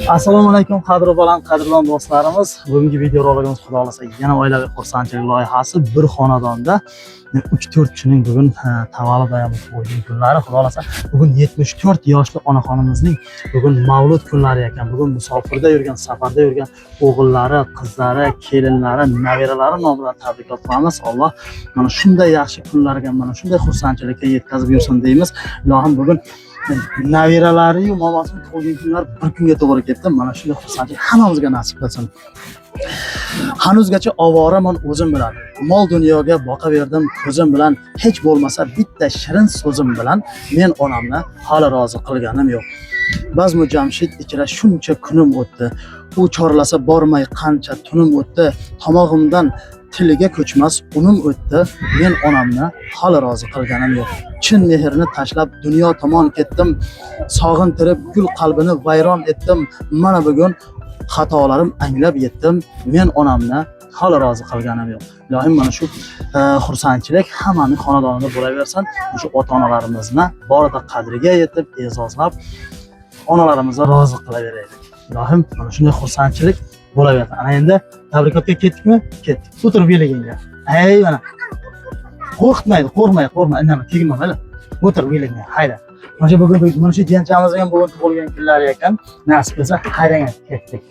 Assalomu alaykum qadrlon do'stlarimiz. Bugungi video roligimiz xudo xolasa yana oilaviy xursandchilik loyihasi bir xonadonda 3-4 kishining bugun tavallud ayomuz bo'lgan kunlari. Xudo xolasa bugun 74 yoshli onaxonimizning bugun mavlud kunlari ekan. Bugun musofirda yurgan, safarda yurgan o'g'illari, qizlari, kelinlari, nabiralari nomidan tabriklab qilamiz. Alloh mana shunday yaxshi kunlarga, mana shunday xursandchilikka yetkazib yursin deymiz. Ilohim bugun nabiralari yu momasini tug'ilgan kunlar bir kunga to'g'ri ketdi. Mana shunday xursandchilik hammamizga nasib qilsin. Hanuzgacha ovoraman o'zim bilan. Mol dunyoga boqaverdim ko'zim bilan. Hech bo'lmasa bitta shirin so'zim bilan men onamni hali rozi qilganim yo'q. Bazmu Jamshid ichra shuncha kunim o'tdi. U chorlasa bormay qancha tunim o'tdi. Tomog'imdan tiliga ko'chmas unim o'tdi. Men onamni hali rozi qilganim yo'q. Chin mehrni tashlab dunyo tomon ketdim. Sog'intirib gul qalbini vayron etdim. Mana bugun xatolarim anglab yetdim. Men onamni hali rozi qilganim yo'q. Ilohim mana shu xursandchilik hammaning xonadonida bo'laversin. Shu ota-onalarimizni borida qadriga yetib, e'zozlab onalarimizni rozi qilaveraylik. Ilohim mana shunday xursandchilik bo'laversin. Ana endi tabrikotga ketdikmi? Ketdik. O'tirib yeligingga. Ey mana. Qo'rqma, indama, tegma mana. O'tirib yeligingga. Hayda. Mana bugun mana shu jiyanchamizga ham bugun tug'ilgan kunlari ekan. Nasib qilsa haydanga ketdik.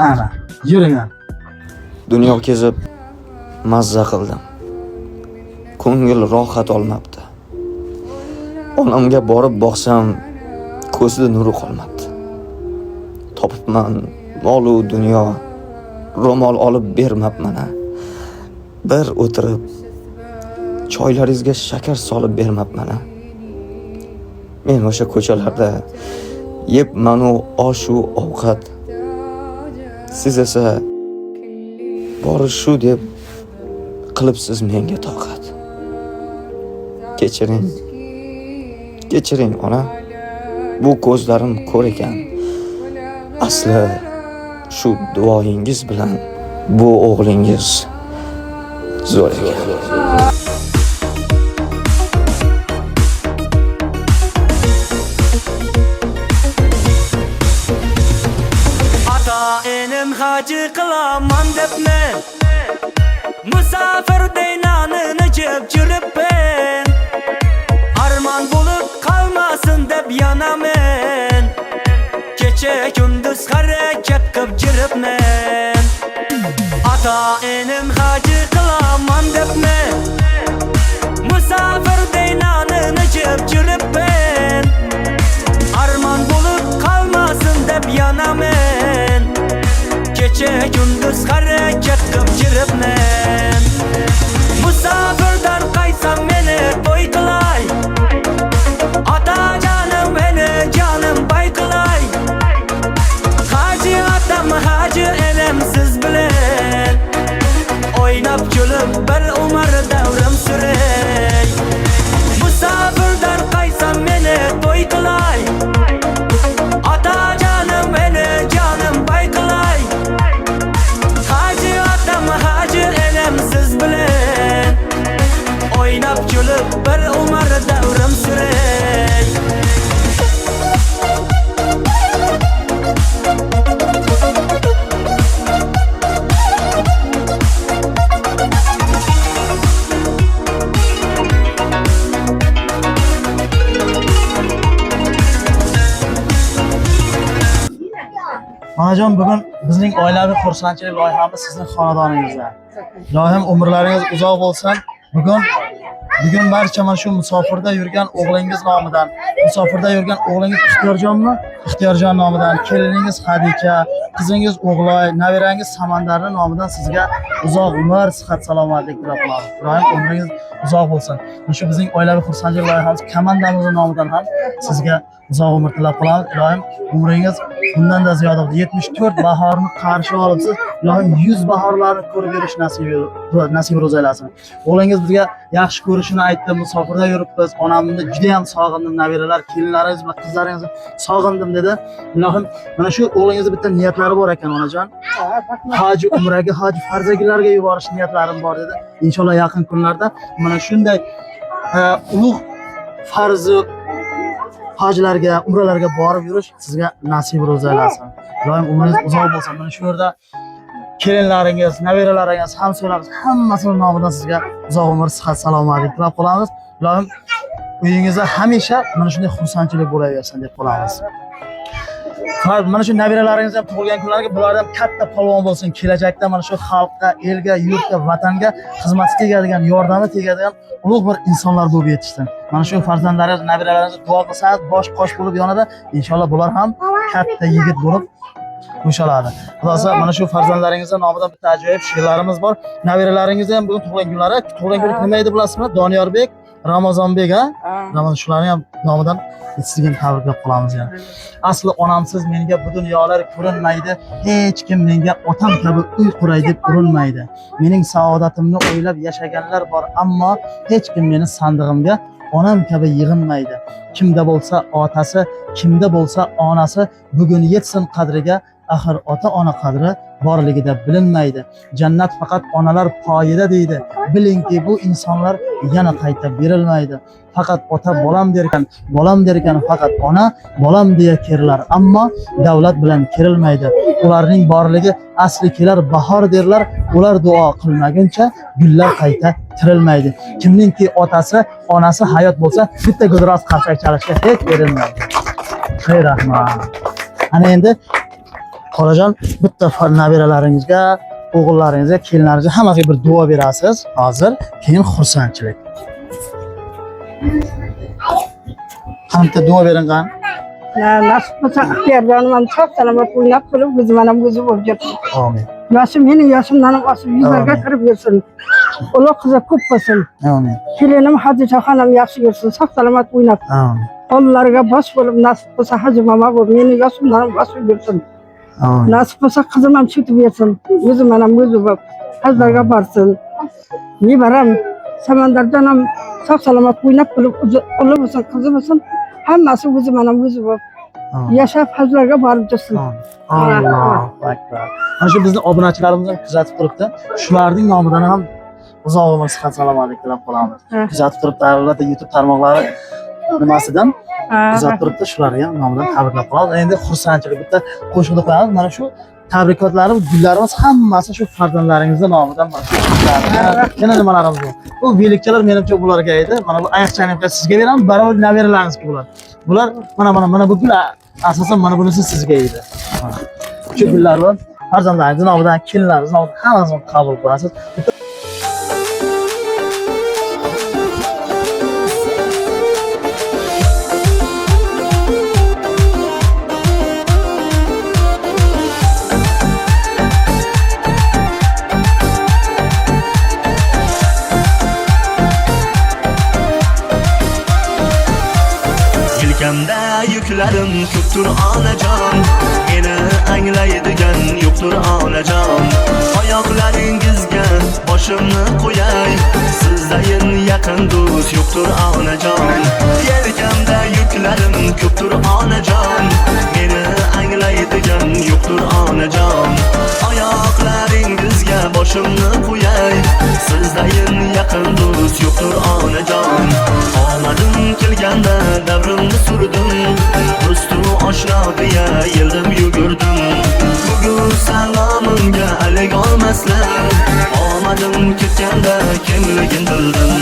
Ana, yuring. Dunyo kezib mazza qildim. Ko'ngil rohat olmabdi. Onamga borib boqsam, ko'zida nuri qolmabdi. Topibman mol-u dunyo, ro'mol olib bermabman. Bir o'tirib choylaringizga shakar solib bermabman. Men o'sha ko'chalarda yebman u osh-u ovqat. Siz esa bori shu deb qilibsiz menga toqat. Kechiring ona. Bu ko'zlarim ko'r ekan. Asli shu duoyingiz bilan bu o'g'lingiz zo'r ekan. Hacı kılaman depmen Musafir deynanını cep cürüppen Arman bulup kalmasın dep yanamen Gece gündüz hareket kıp cürüpmen Ata enim hacı kılaman depmen Musafir deynanını cep cürüppen Arman bulup kalmasın dep yanamen Gece gündüz hareket kıp jiribmen Musafirdan kaysam meni toy qilay Ata canım beni canım bay qilay Hacı atam hacı enem siz bilen Oynab kulib bir umr davrim suray Musafirdan kaysam meni toy qilay Ata canım beni canım bay qilay Hacı enem siz bilen Oynab kulib bir umr davrim suray Onajon, bugun bizning oilaviy xursandchilik loyihamiz sizning xonadoningizda. Ilohim umrlaringiz uzoq bo'lsin. Bugun barcha mana shu musofirda yurgan o'g'lingiz nomidan, musofirda yurgan o'g'lingiz Ixtiyorjonmi? Ixtiyorjon nomidan, keliningiz Xadicha, qizingiz O'g'loy, nabirangiz Samandarni nomidan sizga uzoq umr, sihat, salomatlik tilab qolamiz. Ilohim umringiz uzoq bo'lsin. Shu bizning oilaviy xursandchilik loyihamiz komandamizning nomidan ham sizga uzoq umr tilab qolamiz. Ilohim umringiz bundan da ziyoda 74 bahorni qarshi olibsiz. Ilohim 100 bahorlarni ko'rib yurish nasib ro'zaylasin. O'g'lingiz bizga yaxshi ko'rishini aytdi. Musofirda yuribmiz. Onamni juda ham sog'indim, nabiralar, kelinlaringiz bilan qizlaringizni sog'indim dedi. Ilohim mana shu o'g'lingizning bitta niyatlari bor ekan onajon. Hoji umraga, hoji farzagillarga yuborish niyatlarim bor dedi. Inshaalloh yaqin kunlarda mana shunday ulug' farzi hojlarga, umralarga borib yurish sizga nasib ro'zalasin. iloyim umringiz uzoq bo'lsin. Mana shu yerda kelinlaringiz, nabiralaringiz, hamso'ylaringiz hammasini nomidan sizga uzoq umr, sihat, salomatlik tilab qolamiz. Iloyim uyingizda hamisha mana shunday xursandchilik bo'laversin deb qolamiz. Mana shu nabiralaringiz ham tug'ilgan kunlarga bulardan katta polvon bo'lsin. Kelajakda mana shu xalqqa, elga, yurtga, vatanga xizmati tegadigan, yordami tegadigan ulug' bir insonlar bo'lib yetishsin. Mana shu farzandlaringiz, nabiralaringiz duo qilsangiz, bosh qosh bo'lib yonida, inshaalloh bular ham katta yigit bo'lib yo'shaladi. Xudosa mana shu farzandlaringizning nomidan bitta ajoyib she'rlarimiz bor. Nabiralaringizni ham bugun tug'ilgan kunlari, tug'ilgan kuni nima edi bilasizmi? Doniyorbek, Ramazonbek, ha? Ramazon shularning ham nomidan sizga tabriklab qolamiz yana. Asli onamsiz menga bu dunyolar ko'rinmaydi. Hech kim menga otam kabi uy quray deb urinmaydi. Mening saodatimni o'ylab yashaganlar bor, ammo hech kim meni sandig'imga onam kabi yig'inmaydi. Kimda bo'lsa otasi, kimda bo'lsa onasi bugun yetsin qadriga, axir ota-ona qadri borligida bilinmaydi. Jannat faqat onalar poyida deydi. Bilingki bu insonlar yana qaytib berilmaydi. Faqat ota bolam derkan faqat ona bolam deya kerilar, ammo davlat bilan kerilmaydi. Ularning borligi asli kelar bahor derlar, ular duo qilmaguncha gullar qayta tirilmaydi. Kimningki otasi, onasi hayot bo'lsa, bitta g'udroz qarsak chalishga hech berilmaydi. Xayr rahmat. Ana endi Qolajon bitta nabiralaringizga, o'g'illaringizga, kelinlaringizga hammasiga bir duo berasiz. Hozir keyin xursandchilik. Qancha duo bering qan? Nasib bo'lsa ixtiyorlarim sog' salomat o'ynab qilib, o'zim ham o'zi bo'lib yursin. Amin. Yoshim mening yoshimdan osib yuzlarga kirib yursin. Uloq qiza ko'p bo'lsin. Amin. Kelinim Hadichaxonam yaxshi yursin, sog' salomat o'ynab. Amin. Qo'llariga bosh bo'lib, nasib bo'lsa Haji mama bo'lib, mening yoshimdan osib yursin. Amin. Nasib bo'lsa qizim ham ketib yursin. O'zim ham o'zi bo'lib hajlarga borsin. Nevaram Samandardan ham sog' salomat o'ynab qilib, o'g'li bo'lsin, qizi bo'lsin, hammasi o'zim ham o'zi bo'lib yashab hajlarga borib tursin. Allohu akbar. Mana shu bizning obunachilarimiz ham kuzatib turibdi. Shularning nomidan ham uzoq umr, sihat, salomatlik tilab qolamiz. Kuzatib turibdi, albatta YouTube tarmoqlari nimasidan kuzatib turibdi, shularga ham nomidan tabriklab qolamiz. Endi xursandchilik bitta qo'shiqni qo'yamiz. Mana shu tabrikotlarimiz, gullarimiz hammasi shu farzandlaringizning nomidan. Yana nimalarimiz bor? Bu velikchalar menimcha bularga edi. Mana bu oyoqchani sizga beraman, barobar nabiralaringizga bular. Bular mana bu gul asosan mana bunisi sizga edi. Shu gullar bilan farzandlaringiz nomidan, kelinlaringiz nomidan hammasini qabul qilasiz. Yelkamda yuklarim ko'ptur onajon, meni anglaydigan yo'qtur onajon. Oyoqlaringizga boshimni qo'yay, sizdayin yaqin do'st yo'qtur onajon. Yelkamda yuklarim ko'ptur onajon, meni anglaydigan yo'qtur onajon. Oyoqlaringizga boshimni qo'yay, sizdayin yaqin do'st yo'qtur onajon. Omadim kelganda davrimni surdim, do'stu oshno deya yildim yugurdim. Bugun salomimga alik olmaslar, omadim ketganda kimligin bildim.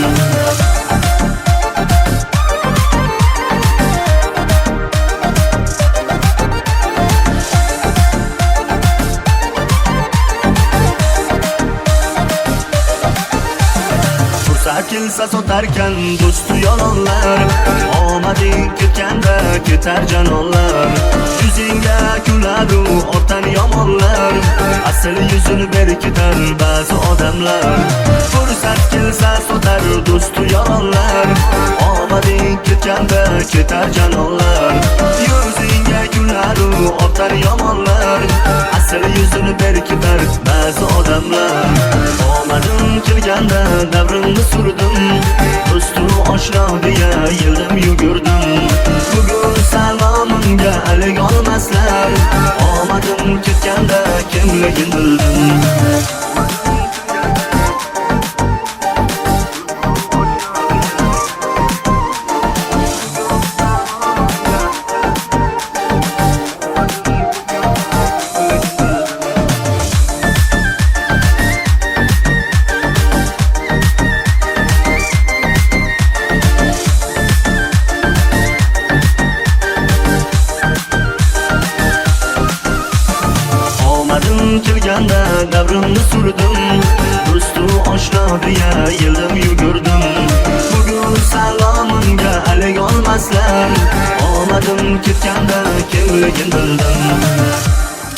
Kelsa sotarkan do'stu yolonlar, omading ketganda ketar janonlar. Yuzingga kuladu ortan yomonlar, asl yuzini berkitar ba'zi odamlar. Fursat kelsa sotar do'stu yolonlar, omading ketganda ketar janonlar. Yuzingga kuladu ortan yomonlar, asl yuzini berkitar ba'zi odamlar. Omadim kelganda davrimni surdim, do'stu oshno deya yildim yugurdim. Bugun salomimga alik olmaslar, omadim ketganda kimligin bildim. Omadim kelganda davrimni surdim, do'stu oshno deya yilib yugurdim. Bugun salomimga alik olmaslar, omadim ketganda kimligin bildim.